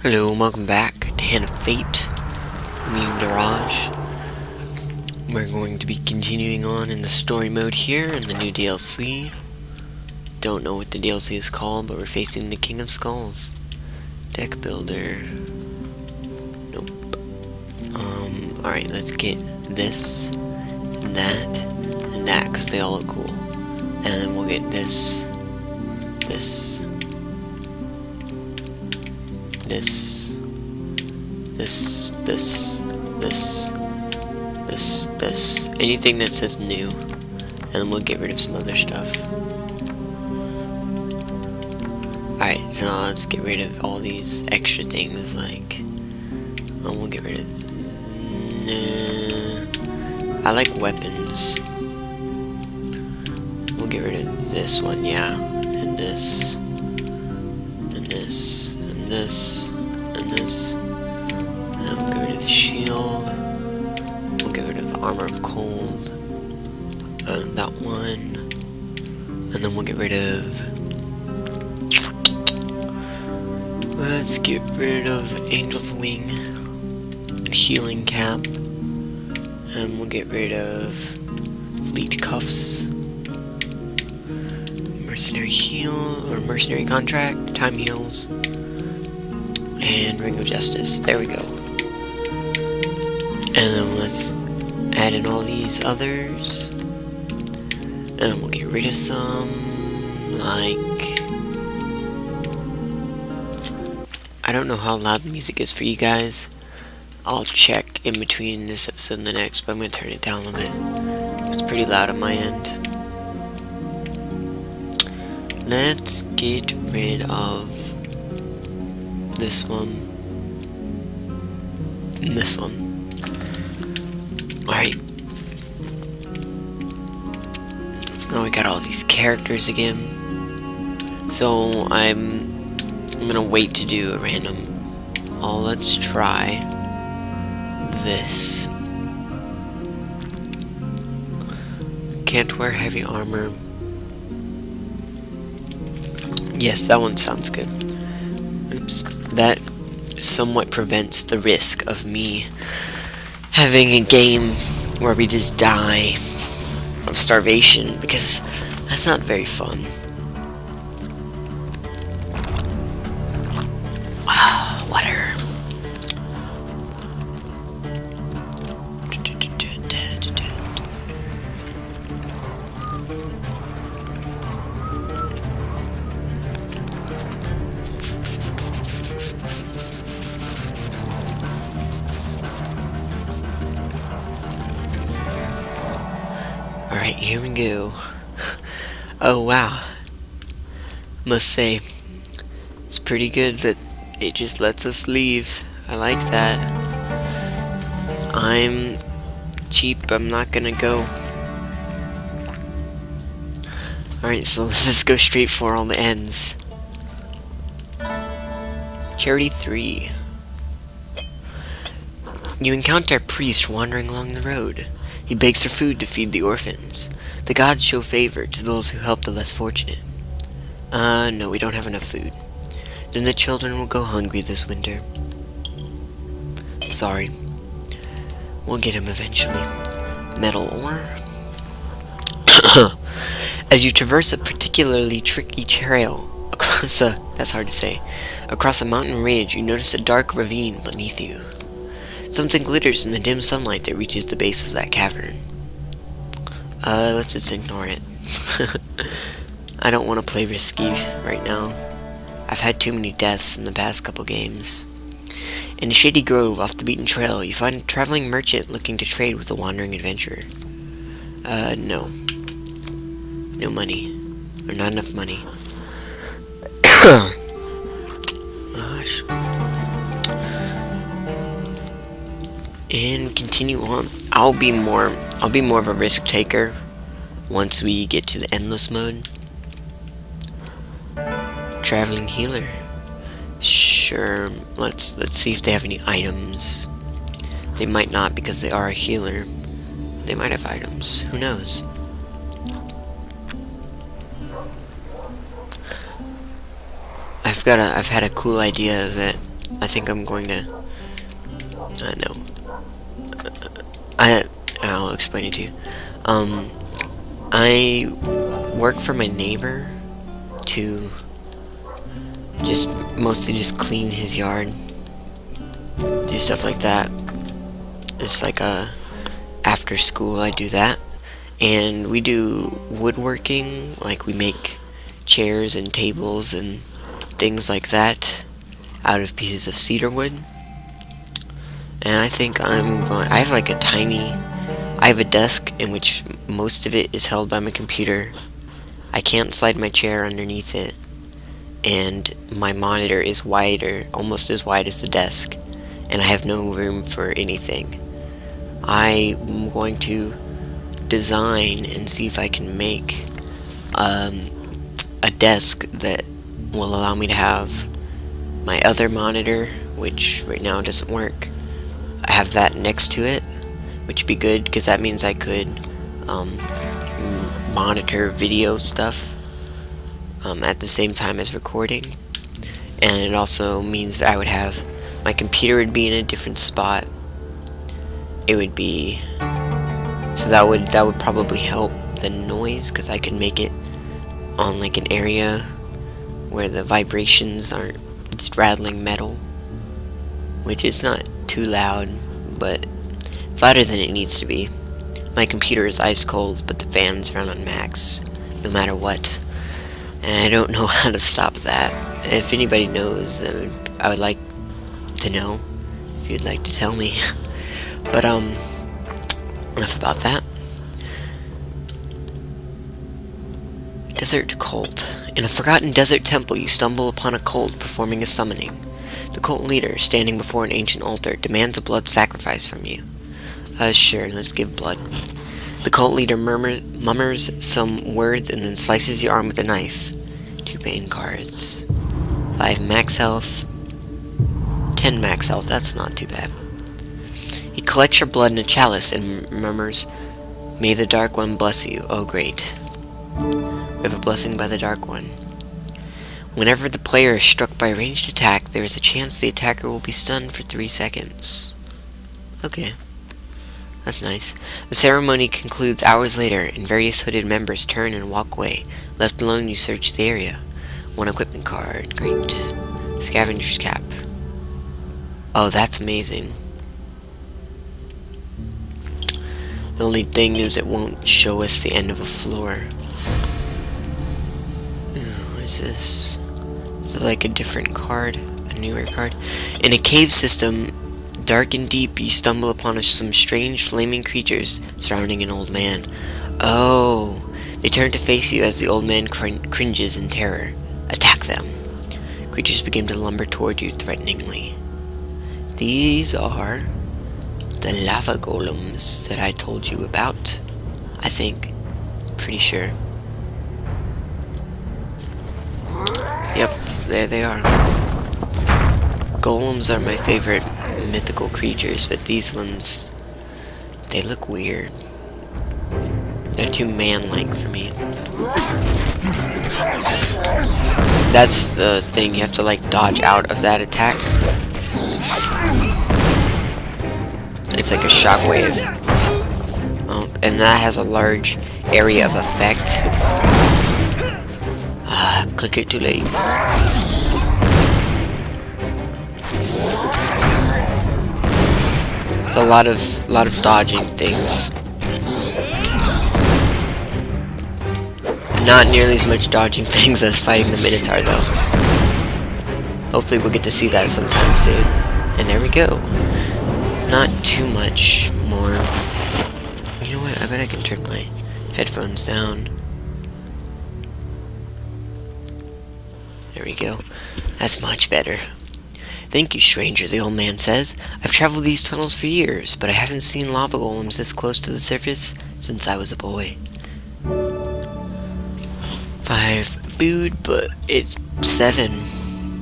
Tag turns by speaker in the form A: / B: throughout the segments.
A: Hello and welcome back to Hand of Fate. Me and Deraj. We're going to be continuing on in the story mode here in the new DLC. Don't know what the DLC is called, but we're facing the King of Skulls. Deck Builder. Nope. Alright, let's get this, and that, because they all look cool. And then we'll get this, this, anything that says new, and then we'll get rid of some other stuff. Alright, so now let's get rid of all these extra things, like, we'll get rid of, I like weapons. We'll get rid of this one, yeah, and this, and this, and this, and this, and we'll get rid of the shield, we'll get rid of the armor of cold, and that one, and then we'll get rid of, let's get rid of Angel's Wing, Healing Cap, and we'll get rid of Fleet Cuffs, Mercenary Heal, or Mercenary Contract, Time Heals, and Ring of Justice. There we go. And then let's add in all these others, and then we'll get rid of some, like, I don't know how loud the music is for you guys. I'll check in between this episode and the next, but I'm going to turn it down a little bit. It's pretty loud on my end. Let's get rid of this one and this one. Alright. So now we got all these characters again. So I'm gonna wait to do a random. Oh, let's try this. Can't wear heavy armor. Yes, that one sounds good. Oops. That somewhat prevents the risk of me having a game where we just die of starvation, because that's not very fun. Wow, water. Alright, here we go. Oh wow. Must say, it's pretty good that it just lets us leave. I like that. I'm cheap, I'm not gonna go. Alright, so let's just go straight for all the ends. Charity 3. You encounter a priest wandering along the road. He begs for food to feed the orphans. The gods show favor to those who help the less fortunate. No, we don't have enough food. Then the children will go hungry this winter. Sorry. We'll get him eventually. Metal ore. As you traverse a particularly tricky trail across a, that's hard to say, across a mountain ridge, you notice a dark ravine beneath you. Something glitters in the dim sunlight that reaches the base of that cavern. Let's just ignore it. I don't want to play risky right now. I've had too many deaths in the past couple games. In a shady grove off the beaten trail, you find a traveling merchant looking to trade with a wandering adventurer. No. No money. Or not enough money. Gosh. And continue on. I'll be more of a risk taker once we get to the endless mode. Traveling healer. Sure. Let's see if they have any items. They might not, because they are a healer. They might have items. Who knows? I've had a cool idea that I think I'm going to... no. I'll explain it to you. I work for my neighbor to mostly just clean his yard, do stuff like that. It's like after school I do that, and we do woodworking, like we make chairs and tables and things like that out of pieces of cedar wood. And I think I have like I have a desk in which most of it is held by my computer. I can't slide my chair underneath it, and my monitor is wider, almost as wide as the desk, and I have no room for anything. I'm going to design and see if I can make a desk that will allow me to have my other monitor, which right now doesn't work. I have that next to it, which would be good because that means I could monitor video stuff at the same time as recording, and it also means that I would have my computer would be in a different spot. It would be so that would probably help the noise because I could make it on like an area where the vibrations aren't just rattling metal, which is not too loud, but it's louder than it needs to be. My computer is ice cold, but the fans run on max, no matter what. And I don't know how to stop that. If anybody knows, I would like to know. If you'd like to tell me. But, enough about that. Desert Cult. In a forgotten desert temple, you stumble upon a cult performing a summoning. The cult leader, standing before an ancient altar, demands a blood sacrifice from you. Sure, let's give blood. The cult leader murmurs some words and then slices your arm with a knife. 2 pain cards. 5 max health. 10 max health, that's not too bad. He collects your blood in a chalice and murmurs, "May the Dark One bless you." Oh, great. We have a blessing by the Dark One. Whenever the player is struck by a ranged attack, there is a chance the attacker will be stunned for 3 seconds. Okay. That's nice. The ceremony concludes hours later, and various hooded members turn and walk away. Left alone, you search the area. 1 equipment card. Great. Scavenger's cap. Oh, that's amazing. The only thing is it won't show us the end of a floor. What is this? Is it like a different card? A newer card? In a cave system, dark and deep, you stumble upon some strange flaming creatures surrounding an old man. Oh, they turn to face you as the old man cringes in terror. Attack them. Creatures begin to lumber toward you threateningly. These are the lava golems that I told you about, I think. Pretty sure. Yep, there they are. Golems are my favorite mythical creatures, but these ones, they look weird. They're too man-like for me. That's the thing, you have to like dodge out of that attack. It's like a shockwave. Oh, and that has a large area of effect. Click it too late. It's a lot of dodging things. Not nearly as much dodging things as fighting the Minotaur, though. Hopefully we'll get to see that sometime soon. And there we go. Not too much more. You know what? I bet I can turn my headphones down. There we go. That's much better. "Thank you, stranger," the old man says. "I've traveled these tunnels for years, but I haven't seen lava golems this close to the surface since I was a boy." 5 food, but it's 7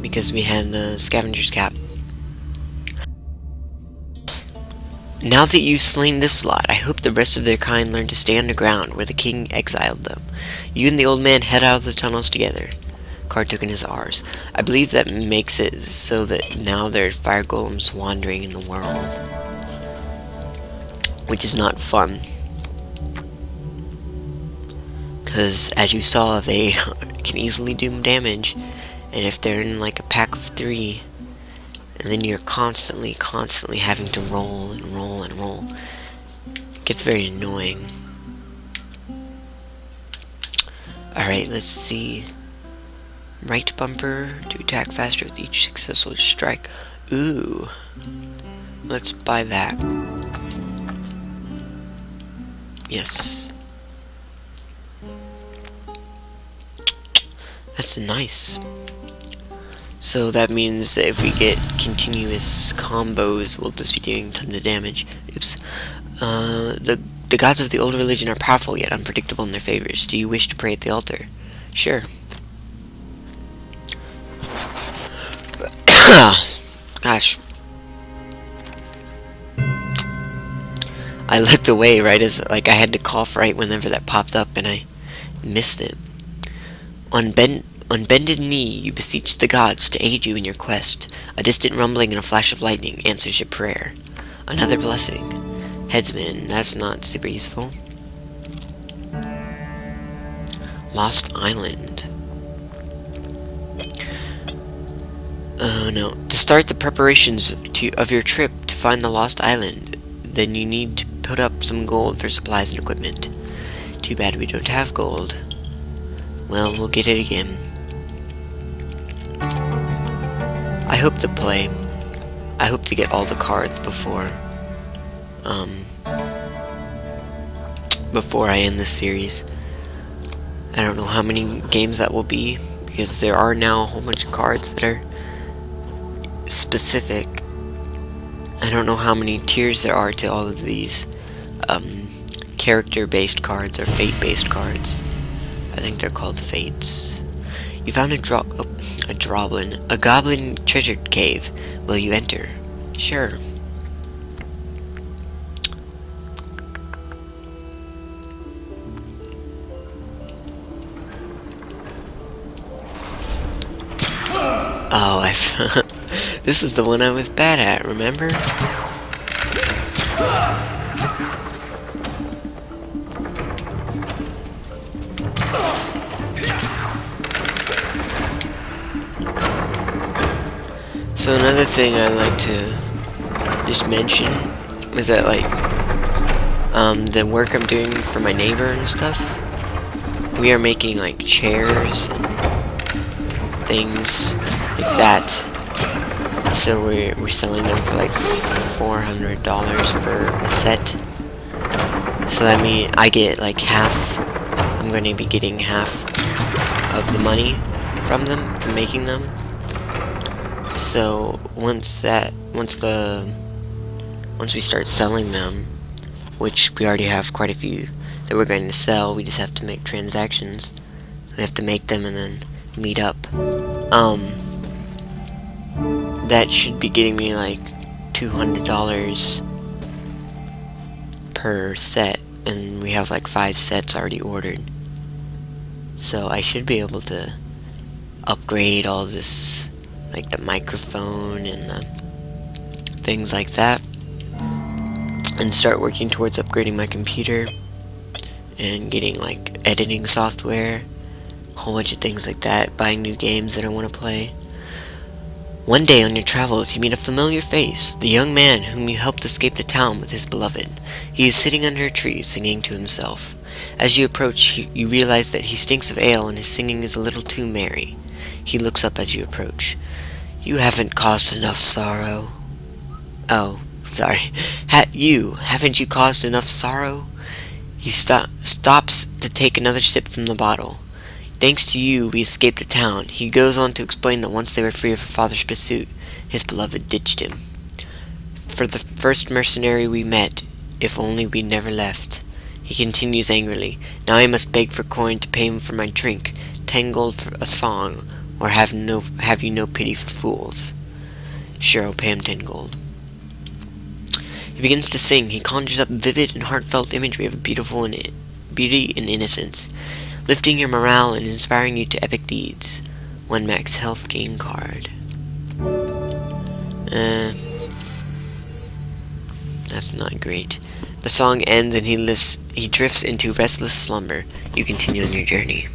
A: because we had the scavenger's cap. "Now that you've slain this lot, I hope the rest of their kind learn to stay underground where the king exiled them. You and the old man head out of the tunnels together." Card token is ours. I believe that makes it so that now there are fire golems wandering in the world, which is not fun. Because, as you saw, they can easily do damage, and if they're in like a pack of 3, and then you're constantly having to roll and roll and roll, it gets very annoying. Alright, let's see. Right bumper to attack faster with each successful strike. Ooh. Let's buy that. Yes. That's nice. So that means that if we get continuous combos, we'll just be doing tons of damage. Oops. The gods of the old religion are powerful yet unpredictable in their favors. Do you wish to pray at the altar? Sure. Gosh. I looked away right as, like, I had to cough right whenever that popped up, and I missed it. On bended knee, you beseech the gods to aid you in your quest. A distant rumbling and a flash of lightning answers your prayer. Another blessing. Headsman, that's not super useful. Lost Island. Oh no. To start the preparations of your trip to find the Lost Island, then you need to put up some gold for supplies and equipment. Too bad we don't have gold. Well, we'll get it again. I hope to play. I hope to get all the cards before I end this series. I don't know how many games that will be, because there are now a whole bunch of cards that are specific. I don't know how many tiers there are to all of these character-based cards or fate-based cards. I think they're called fates. You found a goblin treasure cave. Will you enter? Sure. Oh, this is the one I was bad at, remember? So another thing I like to just mention is that, like, the work I'm doing for my neighbor and stuff, we are making like chairs and things like that. So we're selling them for like $400 for a set. So that means I get like half. I'm going to be getting half of the money from them, from making them. So once we start selling them, which we already have quite a few that we're going to sell, we just have to make transactions. We have to make them and then meet up. That should be getting me like $200 per set, and we have like 5 sets already ordered. So I should be able to upgrade all this, like the microphone and the things like that, and start working towards upgrading my computer and getting like editing software, a whole bunch of things like that, buying new games that I want to play. One day on your travels, you meet a familiar face, the young man whom you helped escape the town with his beloved. He is sitting under a tree, singing to himself. As you approach, you realize that he stinks of ale and his singing is a little too merry. He looks up as you approach. You haven't caused enough sorrow. Oh, sorry. Haven't you caused enough sorrow? He stops to take another sip from the bottle. Thanks to you, we escaped the town. He goes on to explain that once they were free of her father's pursuit, his beloved ditched him. For the first mercenary we met, if only we never left. He continues angrily. Now I must beg for coin to pay him for my drink, 10 gold for a song, or have you no pity for fools? Sure, I'll pay him 10 gold. He begins to sing. He conjures up vivid and heartfelt imagery of beauty and innocence, lifting your morale and inspiring you to epic deeds. 1 max health gain card. That's not great. The song ends and he drifts into restless slumber. You continue on your journey.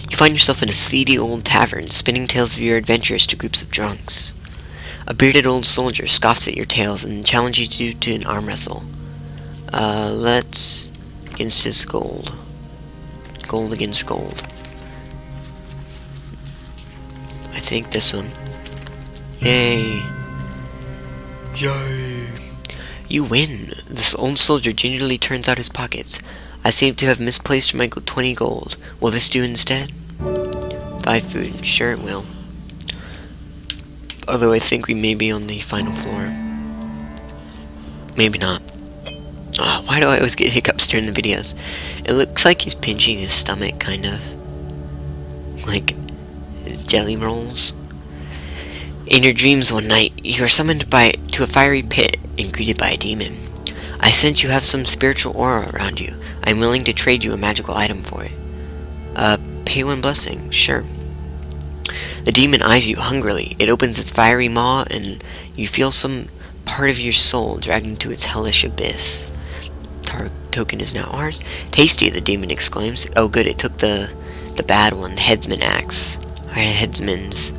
A: You find yourself in a seedy old tavern, spinning tales of your adventures to groups of drunks. A bearded old soldier scoffs at your tales and challenges you to an arm wrestle. Let's against his gold. Gold against gold. I think this one. Yay. Yay. You win. This old soldier gingerly turns out his pockets. I seem to have misplaced my 20 gold. Will this do instead? Buy food. Sure it will. Although I think we may be on the final floor. Maybe not. Oh, why do I always get hiccups during the videos? It looks like he's pinching his stomach, kind of. Like his jelly rolls. In your dreams one night, you are summoned to a fiery pit and greeted by a demon. I sense you have some spiritual aura around you. I am willing to trade you a magical item for it. Pay 1 blessing, sure. The demon eyes you hungrily. It opens its fiery maw, and you feel some part of your soul dragged into its hellish abyss. Token is now ours. Tasty, the demon exclaims. Oh good, it took the bad one, the headsman axe. Or headsman's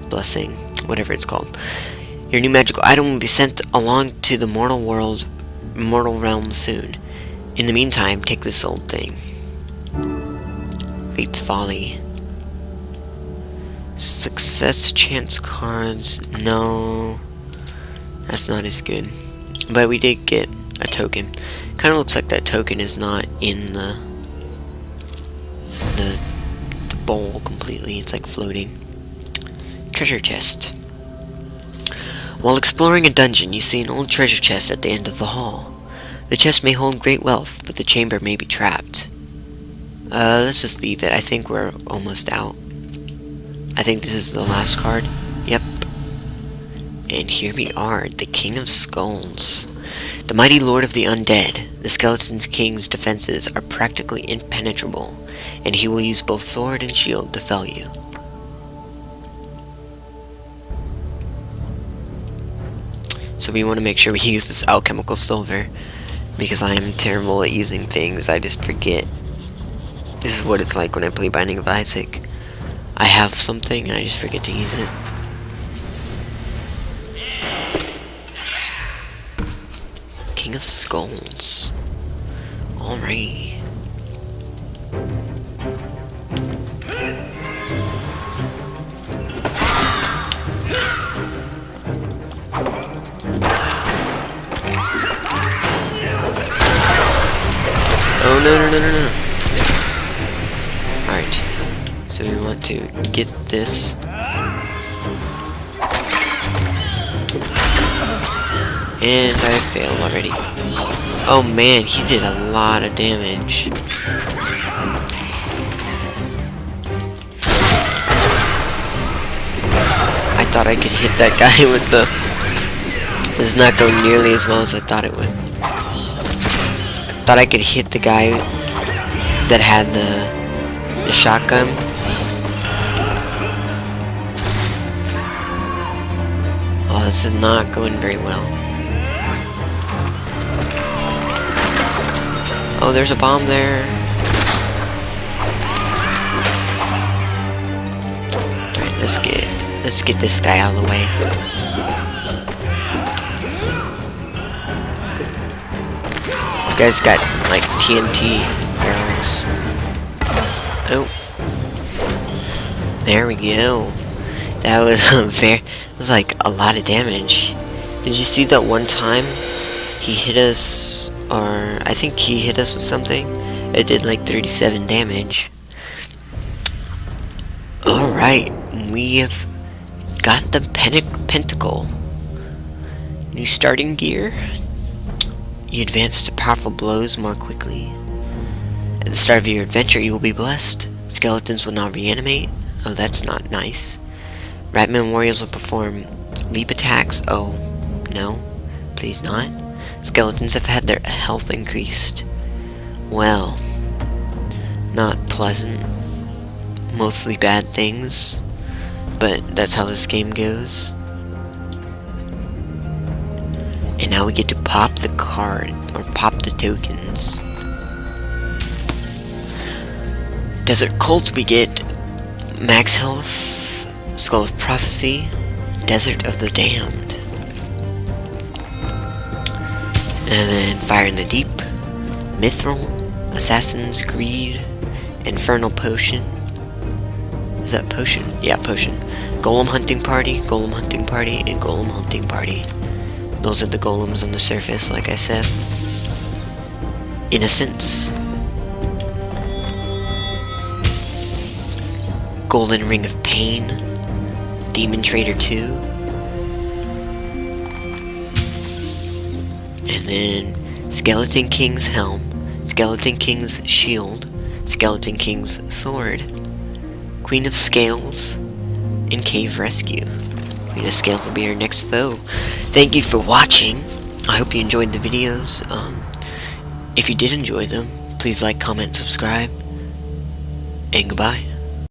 A: blessing, whatever it's called. Your new magical item will be sent along to the mortal realm soon. In the meantime, take this old thing. Fate's Folly. Success chance cards. No, that's not as good. But we did get a token. Kind of looks like that token is not in the bowl completely. It's like floating. Treasure chest. While exploring a dungeon, you see an old treasure chest at the end of the hall. The chest may hold great wealth, but the chamber may be trapped. Let's just leave it. I think we're almost out. I think this is the last card. Yep. And here we are, the King of Skulls. The mighty Lord of the Undead. The Skeleton King's defenses are practically impenetrable, and he will use both sword and shield to fell you. So we want to make sure we use this alchemical silver, because I am terrible at using things. I just forget. This is what it's like when I play Binding of Isaac. I have something and I just forget to use it. King of Skulls. Alright. Oh no. Alright. So we want to get this. And I failed already. Oh man, he did a lot of damage. I thought I could hit that guy with the... This is not going nearly as well as I thought it would. I thought I could hit the guy that had the shotgun. Oh, this is not going very well. Oh, there's a bomb there. Alright, let's get this guy out of the way. This guy's got like TNT barrels. Oh. There we go. That was like a lot of damage. Did you see that one time he hit us, or I think he hit us with something? It did like 37 damage. Alright, we have got the pentacle. New starting gear. You advance to powerful blows more quickly. At the start of your adventure, you will be blessed. Skeletons will not reanimate. Oh, that's not nice. Ratman warriors will perform leap attacks. Oh, no. Please not. Skeletons have had their health increased. Well, not pleasant. Mostly bad things. But that's how this game goes. And now we get to pop the card, or pop the tokens. Desert Cult, we get Max Health, Skull of Prophecy, Desert of the Damned. And then Fire in the Deep, Mithril, Assassin's Greed, Infernal Potion. Is that Potion? Yeah, Potion. Golem Hunting Party, and Golem Hunting Party. Those are the golems on the surface, like I said. Innocence. Golden Ring of Pain. Demon Trader 2. And then Skeleton King's Helm. Skeleton King's Shield. Skeleton King's Sword. Queen of Scales. And Cave Rescue. Queen of Scales will be our next foe. Thank you for watching. I hope you enjoyed the videos. If you did enjoy them, please like, comment, subscribe, and goodbye.